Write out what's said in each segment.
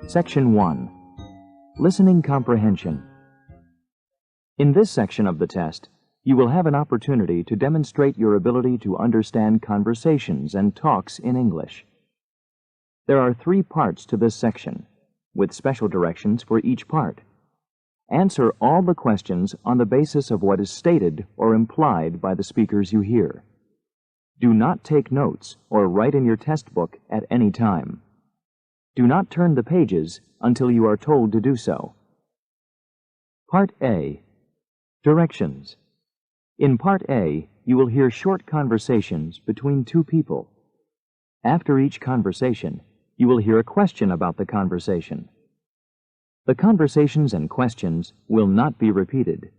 Section 1. Listening Comprehension. In this section of the test, you will have an opportunity to demonstrate your ability to understand conversations and talks in English. There are 3 parts to this section, with special directions for each part. Answer all the questions on the basis of what is stated or implied by the speakers you hear. Do not take notes or write in your test book at any time. Do not turn the pages until you are told to do so. Part A. Directions. In Part A, you will hear short conversations between 2 people. After each conversation, you will hear a question about the conversation. The conversations and questions will not be repeated.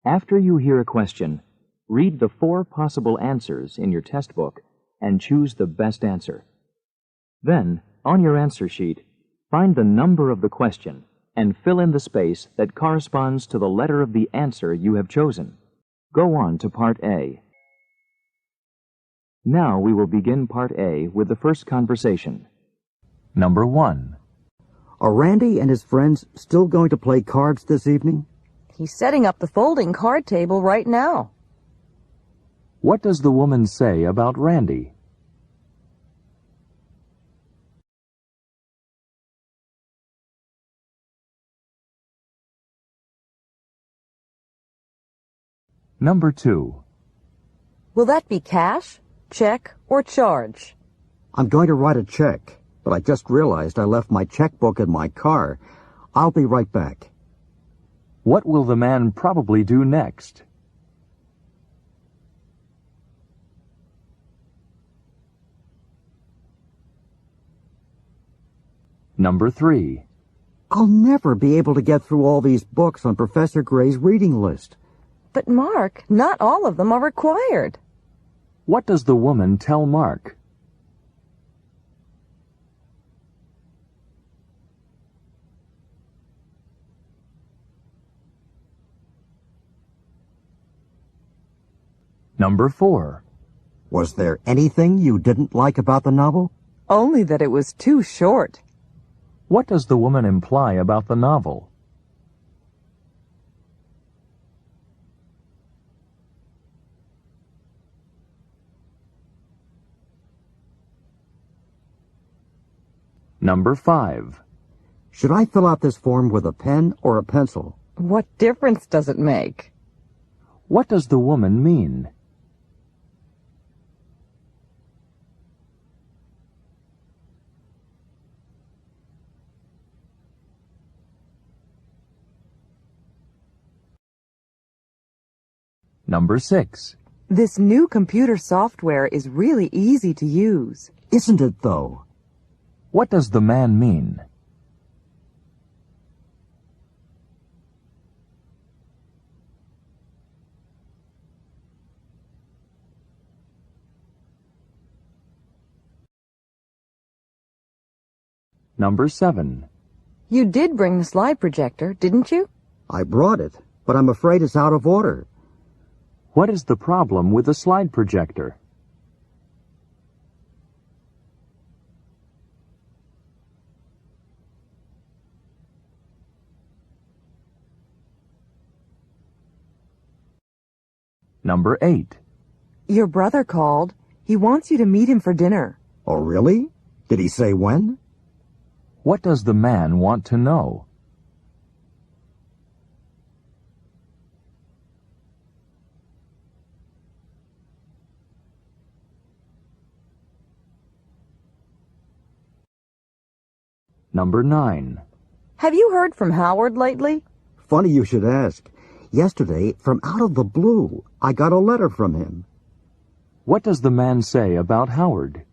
After you hear a question, read the 4 possible answers in your test book and choose the best answer. Then, on your answer sheet, find the number of the question and fill in the space that corresponds to the letter of the answer you have chosen. Go on to Part A. Now we will begin Part A with the first conversation. Number 1. Are Randy and his friends still going to play cards this evening? He's setting up the folding card table right now. What does the woman say about Randy? Number 2. Will that be cash, check, or charge? I'm going to write a check, but I just realized I left my checkbook in my car. I'll be right back. What will the man probably do next? Number 3. I'll never be able to get through all these books on Professor Gray's reading list. But Mark, not all of them are required. What does the woman tell Mark? Number 4. Was there anything you didn't like about the novel? Only that it was too short. What does the woman imply about the novel? Number 5. Should I fill out this form with a pen or a pencil? What difference does it make? What does the woman mean? Number 6. This new computer software is really easy to use. Isn't it, though? What does the man mean? Number 7. You did bring the slide projector, didn't you? I brought it, but I'm afraid it's out of order. What is the problem with the slide projector? Number 8. Your brother called. He wants you to meet him for dinner. Oh, really? Did he say when? What does the man want to know? Number 9. Have you heard from Howard lately? Funny you should ask. Yesterday, from out of the blue, I got a letter from him. What does the man say about Howard?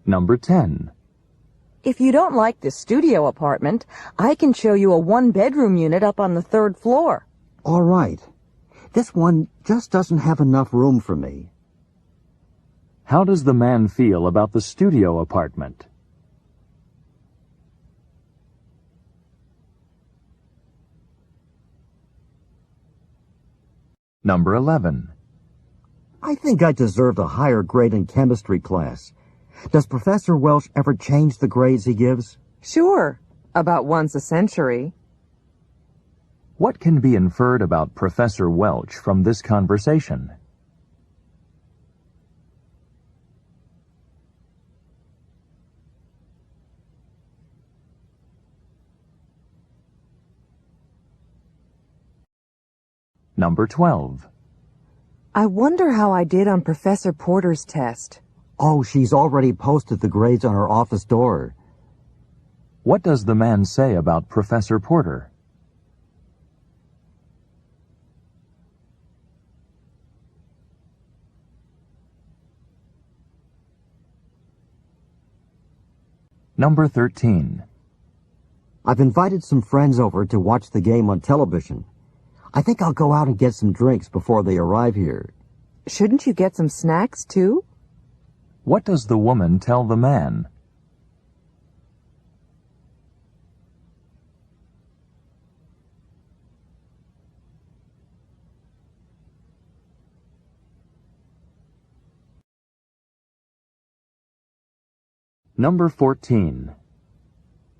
Number 10. If you don't like this studio apartment, I can show you a 1-bedroom unit up on the 3rd floor. All right. This one just doesn't have enough room for me. How does the man feel about the studio apartment? Number 11. I think I deserved a higher grade in chemistry class. Does Professor Welch ever change the grades he gives? Sure, about once a century. What can be inferred about Professor Welch from this conversation? Number 12. I wonder how I did on Professor Porter's test. Oh, she's already posted the grades on her office door. What does the man say about Professor Porter? Number 13. I've invited some friends over to watch the game on television. I think I'll go out and get some drinks before they arrive here. Shouldn't you get some snacks, too? What does the woman tell the man? Number 14.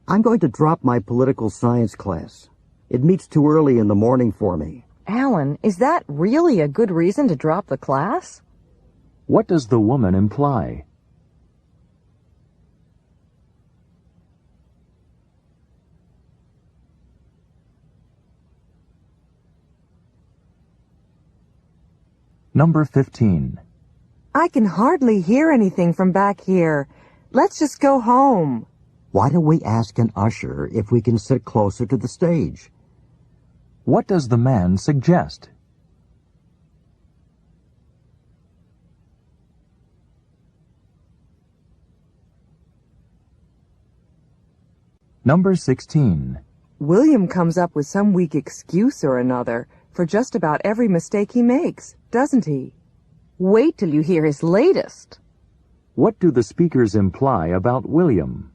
I'm going to drop my political science class. It meets too early in the morning for me. Alan, is that really a good reason to drop the class? What does the woman imply? Number 15. I can hardly hear anything from back here. Let's just go home. Why don't we ask an usher if we can sit closer to the stage? What does the man suggest? Number 16. William comes up with some weak excuse or another for just about every mistake he makes, doesn't he? Wait till you hear his latest. What do the speakers imply about William?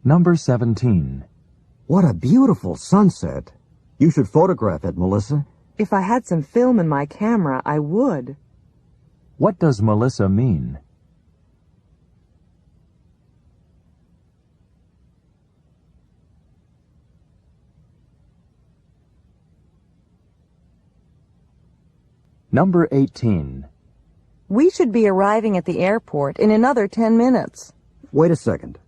Number 17. What a beautiful sunset. You should photograph it, Melissa. If I had some film in my camera, I would. What does Melissa mean? Number 18. We should be arriving at the airport in another 10 minutes. Wait a second.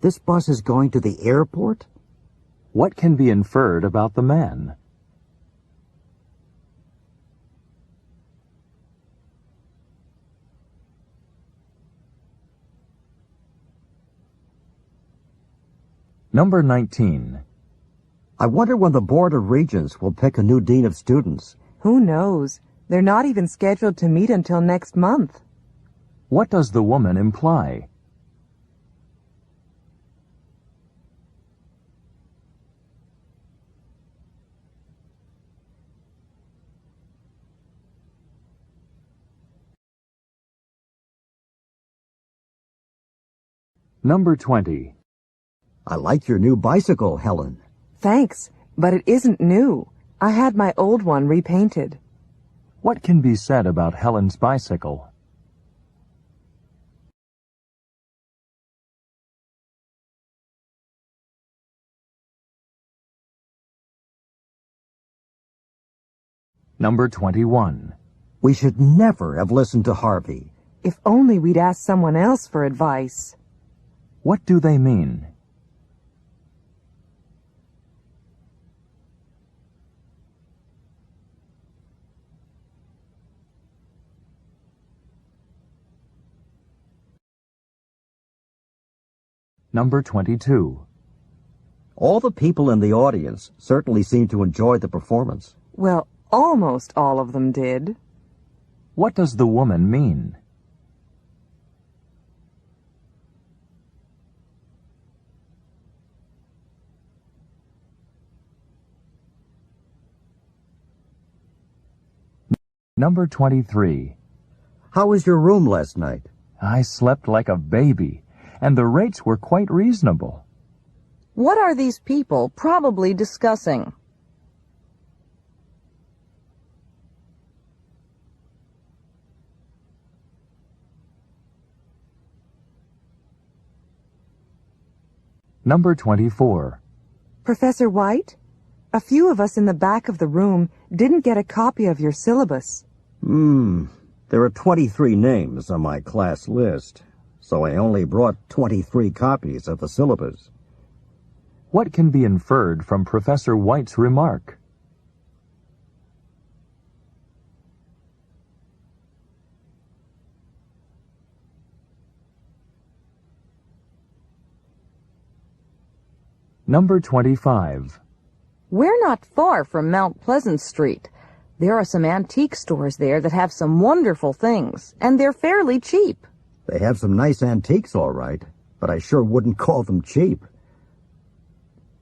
This bus is going to the airport? What can be inferred about the man? Number 19. I wonder when the Board of Regents will pick a new dean of students. Who knows? They're not even scheduled to meet until next month. What does the woman imply? Number 20. I like your new bicycle, Helen. Thanks, but it isn't new. I had my old one repainted. What can be said about Helen's bicycle? Number 21. We should never have listened to Harvey. If only we'd asked someone else for advice. What do they mean? Number 22. All the people in the audience certainly seemed to enjoy the performance. Well, almost all of them did. What does the woman mean? Number 23. How was your room last night? I slept like a baby, and the rates were quite reasonable. What are these people probably discussing? Number 24. Professor White, a few of us in the back of the room didn't get a copy of your syllabus. There are 23 names on my class list, so I only brought 23 copies of the syllabus. What can be inferred from Professor White's remark? Number 25. We're not far from Mount Pleasant Street. There are some antique stores there that have some wonderful things, and they're fairly cheap. They have some nice antiques, all right, but I sure wouldn't call them cheap.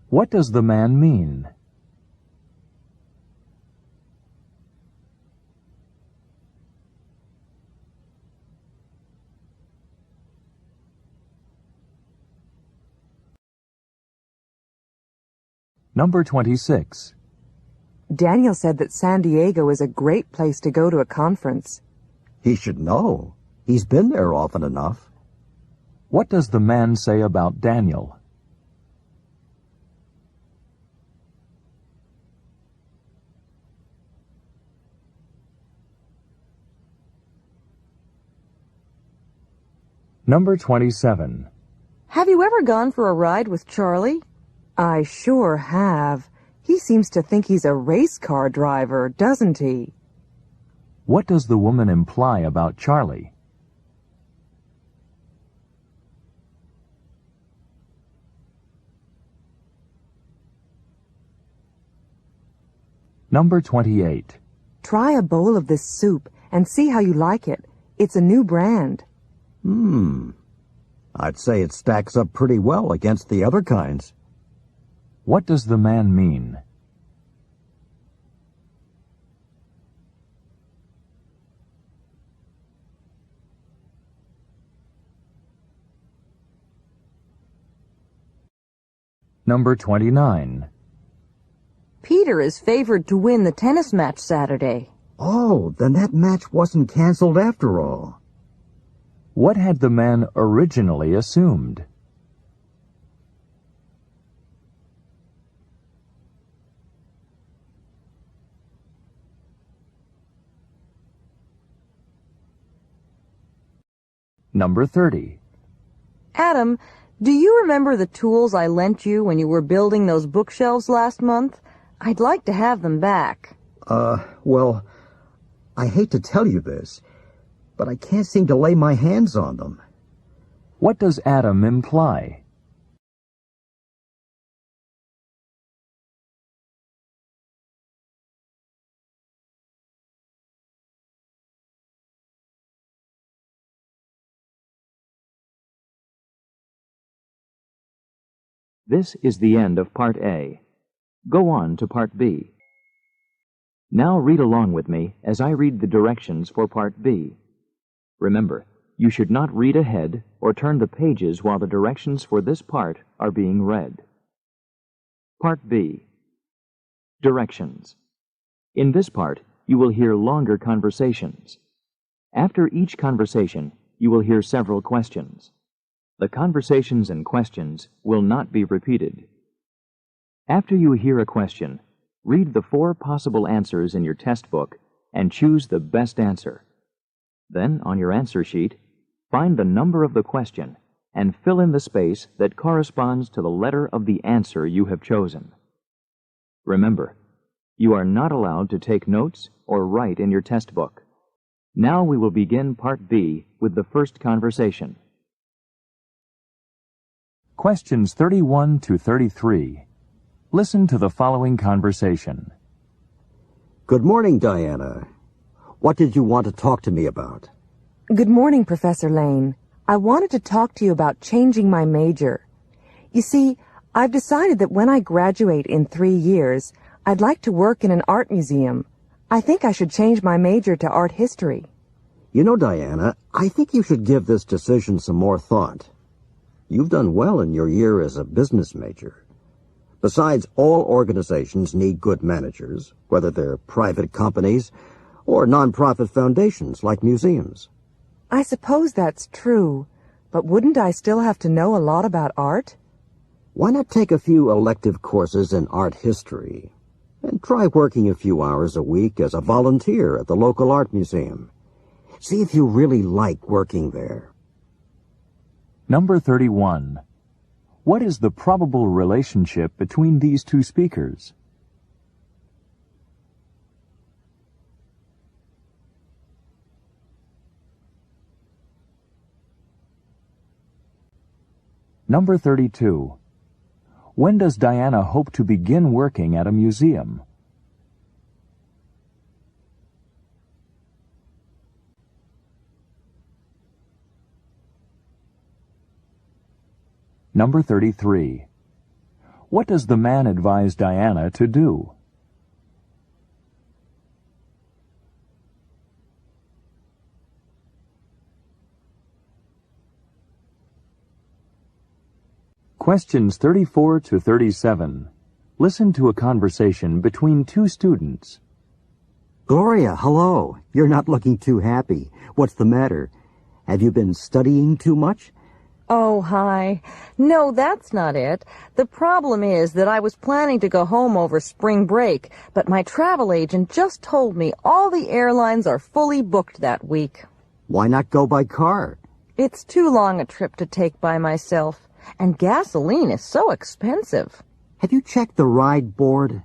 What does the man mean? Number 26. Daniel said that San Diego is a great place to go to a conference. He should know. He's been there often enough. What does the man say about Daniel? Number 27. Have you ever gone for a ride with Charlie? I sure have. He seems to think he's a race car driver, doesn't he? What does the woman imply about Charlie? Number 28. Try a bowl of this soup and see how you like it. It's a new brand. I'd say it stacks up pretty well against the other kinds. What does the man mean? Number 29. Peter is favored to win the tennis match Saturday. Oh, then that match wasn't canceled after all. What had the man originally assumed? Number 30. Adam, do you remember the tools I lent you when you were building those bookshelves last month? I'd like to have them back. Well, I hate to tell you this, but I can't seem to lay my hands on them. What does Adam imply? This is the end of Part A. Go on to Part B. Now read along with me as I read the directions for Part B. Remember, you should not read ahead or turn the pages while the directions for this part are being read. Part B. Directions. In this part, you will hear longer conversations. After each conversation, you will hear several questions. The conversations and questions will not be repeated. After you hear a question, read the 4 possible answers in your test book and choose the best answer. Then, on your answer sheet, find the number of the question and fill in the space that corresponds to the letter of the answer you have chosen. Remember, you are not allowed to take notes or write in your test book. Now we will begin Part B with the first conversation. Questions 31 to 33. Listen to the following conversation. Good morning, Diana. What did you want to talk to me about? Good morning, Professor Lane. I wanted to talk to you about changing my major. You see, I've decided that when I graduate in 3 years, I'd like to work in an art museum. I think I should change my major to art history. You know, Diana, I think you should give this decision some more thought. You've done well in your year as a business major. Besides, all organizations need good managers, whether they're private companies or nonprofit foundations like museums. I suppose that's true, but wouldn't I still have to know a lot about art? Why not take a few elective courses in art history and try working a few hours a week as a volunteer at the local art museum? See if you really like working there. Number 31. What is the probable relationship between these two speakers? Number 32. When does Diana hope to begin working at a museum? Number 33. What does the man advise Diana to do? Questions 34 to 37. Listen to a conversation between two students. Gloria, hello. You're not looking too happy. What's the matter? Have you been studying too much? Oh, hi. No, that's not it. The problem is that I was planning to go home over spring break, but my travel agent just told me all the airlines are fully booked that week. Why not go by car? It's too long a trip to take by myself, and gasoline is so expensive. Have you checked the ride board?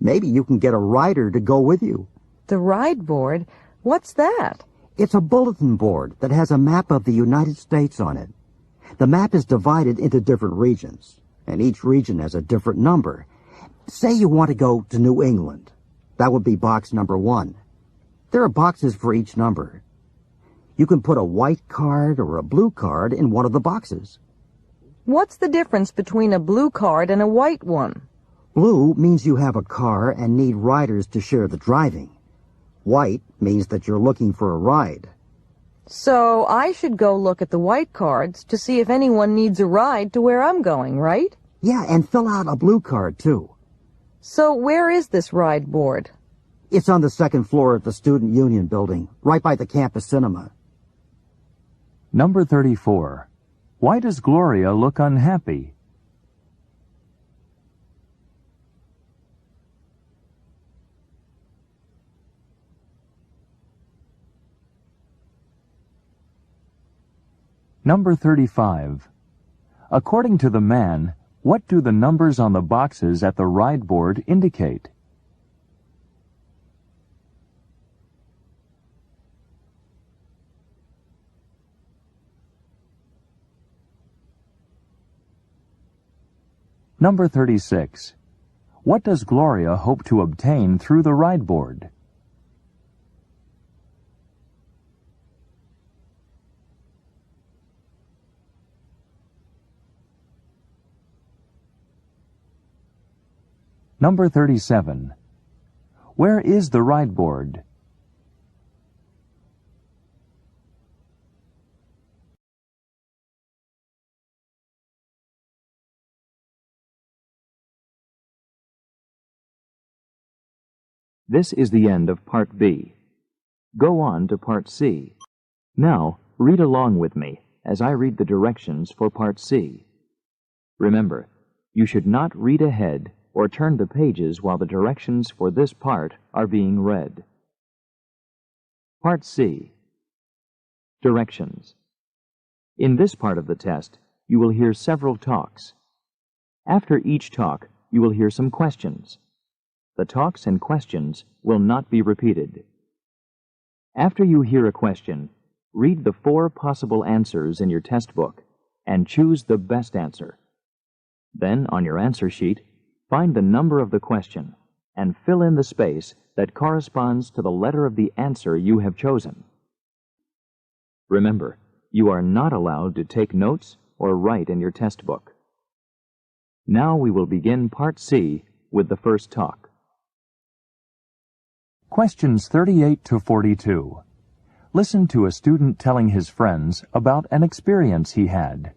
Maybe you can get a rider to go with you. The ride board? What's that? It's a bulletin board that has a map of the United States on it. The map is divided into different regions, and each region has a different number. Say you want to go to New England. That would be box number 1. There are boxes for each number. You can put a white card or a blue card in one of the boxes. What's the difference between a blue card and a white one? Blue means you have a car and need riders to share the driving. White means that you're looking for a ride. So I should go look at the white cards to see if anyone needs a ride to where I'm going, right? Yeah, and fill out a blue card, too. So where is this ride board? It's on the 2nd floor at the Student Union building, right by the campus cinema. Number 34. Why does Gloria look unhappy? Number 35. According to the man, what do the numbers on the boxes at the ride board indicate? Number 36. What does Gloria hope to obtain through the ride board? Number 37. Where is the ride board? This is the end of Part B. Go on to Part C. Now, read along with me as I read the directions for Part C. Remember, you should not read ahead or turn the pages while the directions for this part are being read. Part C. Directions. In this part of the test, you will hear several talks. After each talk, you will hear some questions. The talks and questions will not be repeated. After you hear a question, read the 4 possible answers in your test book and choose the best answer. Then, on your answer sheet, find the number of the question and fill in the space that corresponds to the letter of the answer you have chosen. Remember, you are not allowed to take notes or write in your test book. Now we will begin Part C with the first talk. Questions 38 to 42. listen to a student telling his friends about an experience he had.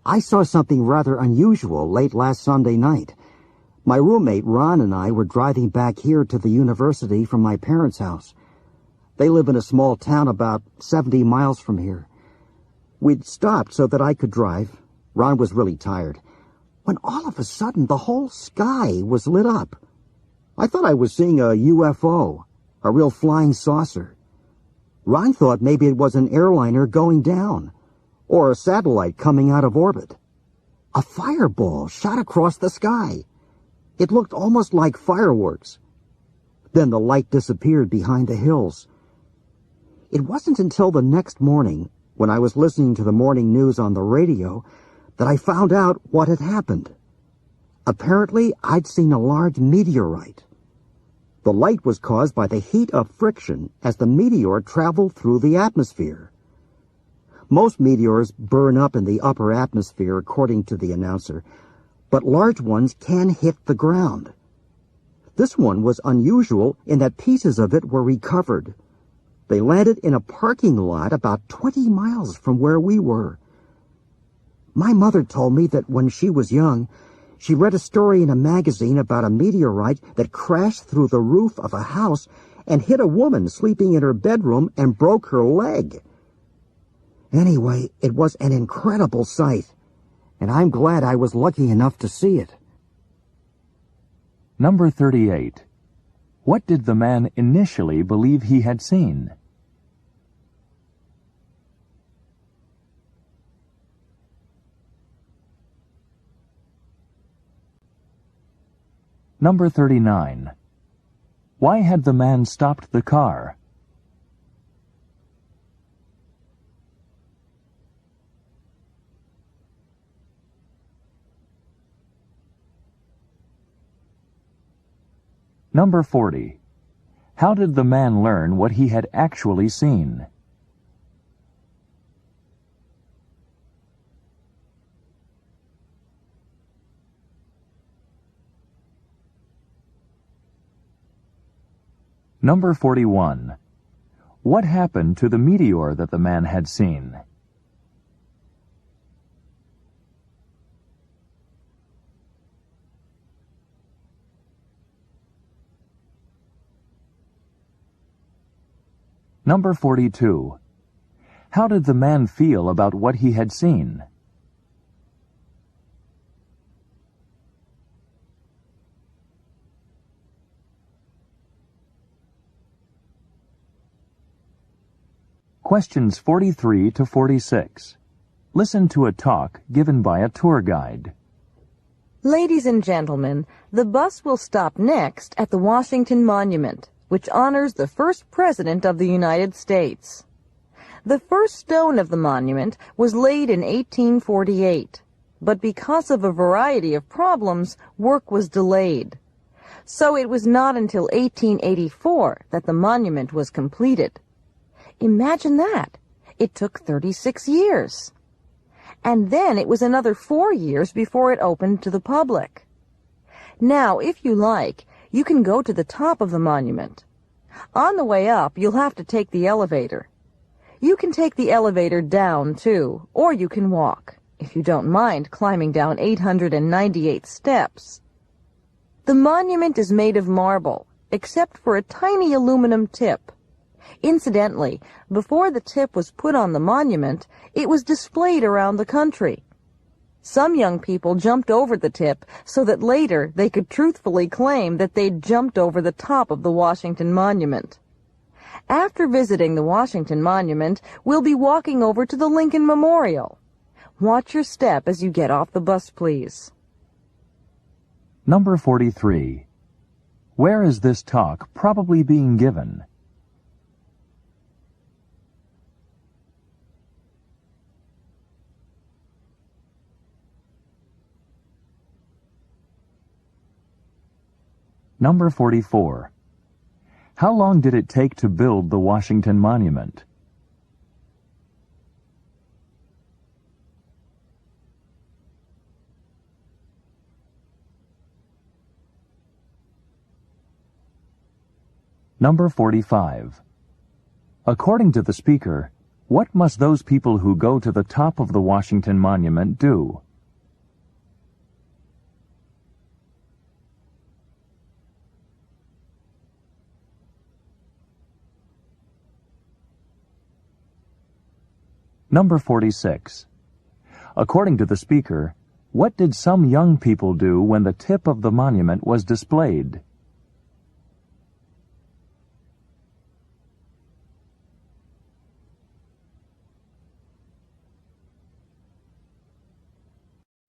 I saw something rather unusual late last Sunday night. My roommate Ron and I were driving back here to the university from my parents' house. They live in a small town about 70 miles from here. We'd stopped so that I could drive. Ron was really tired. When all of a sudden the whole sky was lit up. I thought I was seeing a UFO, a real flying saucer. Ron thought maybe it was an airliner going down, or a satellite coming out of orbit. A fireball shot across the sky. It looked almost like fireworks. Then the light disappeared behind the hills. It wasn't until the next morning, when I was listening to the morning news on the radio, that I found out what had happened. Apparently, I'd seen a large meteorite. The light was caused by the heat of friction as the meteor traveled through the atmosphere. Most meteors burn up in the upper atmosphere, according to the announcer, but large ones can hit the ground. This one was unusual in that pieces of it were recovered. They landed in a parking lot about 20 miles from where we were. My mother told me that when she was young, she read a story in a magazine about a meteorite that crashed through the roof of a house and hit a woman sleeping in her bedroom and broke her leg. Anyway, it was an incredible sight, and I'm glad I was lucky enough to see it. Number 38. What did the man initially believe he had seen? Number 39. Why had the man stopped the car? Number 40. How did the man learn what he had actually seen? Number 41. What happened to the meteor that the man had seen? Number 42. How did the man feel about what he had seen? Questions 43 to 46. Listen to a talk given by a tour guide. Ladies and gentlemen, the bus will stop next at the Washington Monument, which honors the first president of the United States. The first stone of the monument was laid in 1848, but because of a variety of problems, work was delayed. So it was not until 1884 that the monument was completed. Imagine that! It took 36 years. And then it was another 4 years before it opened to the public. Now, if you like, you can go to the top of the monument. On the way up, you'll have to take the elevator. You can take the elevator down, too, or you can walk, if you don't mind climbing down 898 steps. The monument is made of marble, except for a tiny aluminum tip. Incidentally, before the tip was put on the monument, it was displayed around the country. Some young people jumped over the tip so that later they could truthfully claim that they'd jumped over the top of the Washington Monument. After visiting the Washington Monument, we'll be walking over to the Lincoln Memorial. Watch your step as you get off the bus, please. Number 43. Where is this talk probably being given? Number 44. How long did it take to build the Washington Monument? Number 45. According to the speaker, what must those people who go to the top of the Washington Monument do? Number 46. According to the speaker, what did some young people do when the tip of the monument was displayed?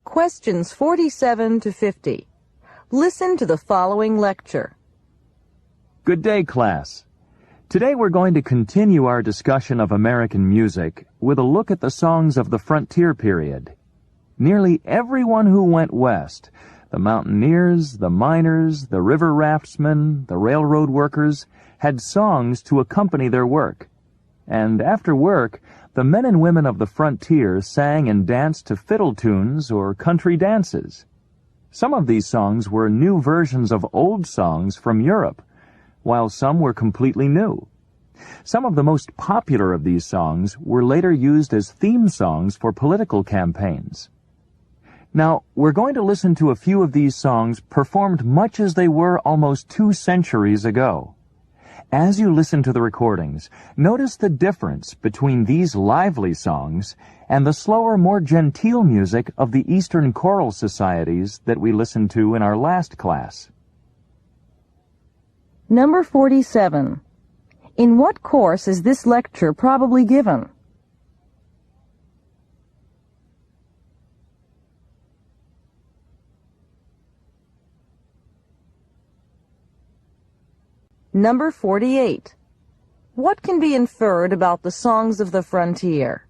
Questions 47 to 50. Listen to the following lecture. Good day, class. Today we're going to continue our discussion of American music with a look at the songs of the frontier period. Nearly everyone who went west, the mountaineers, the miners, the river raftsmen, the railroad workers, had songs to accompany their work. And after work, the men and women of the frontier sang and danced to fiddle tunes or country dances. Some of these songs were new versions of old songs from Europe, while some were completely new. Some of the most popular of these songs were later used as theme songs for political campaigns. Now, we're going to listen to a few of these songs performed much as they were almost 2 centuries ago. As you listen to the recordings, notice the difference between these lively songs and the slower, more genteel music of the Eastern choral societies that we listened to in our last class. Number 47. In what course is this lecture probably given? Number 48. What can be inferred about the songs of the frontier?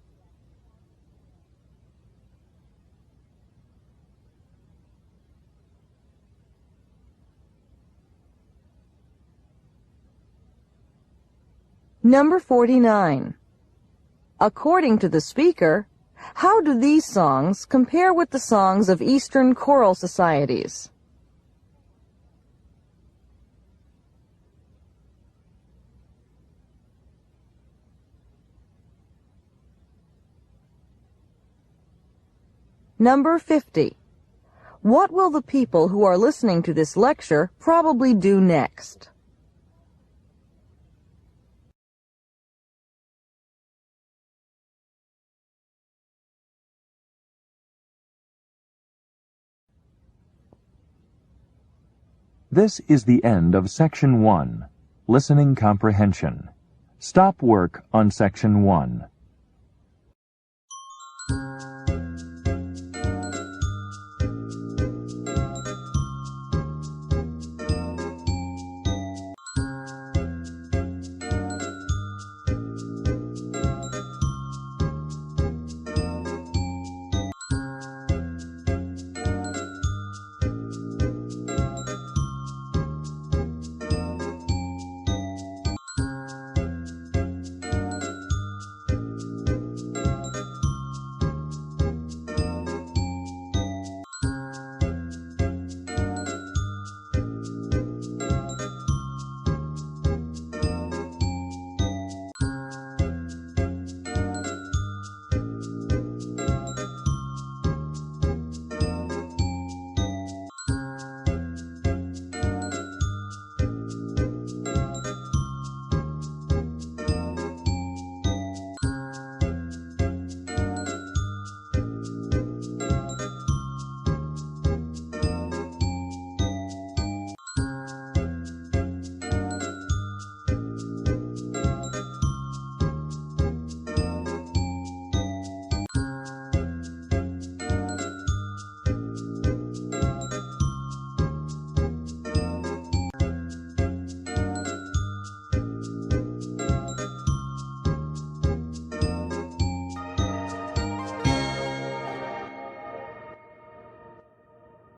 Number 49. According to the speaker, how do these songs compare with the songs of Eastern choral societies? Number 50. What will the people who are listening to this lecture probably do next? This is the end of Section 1, Listening Comprehension. Stop work on Section 1.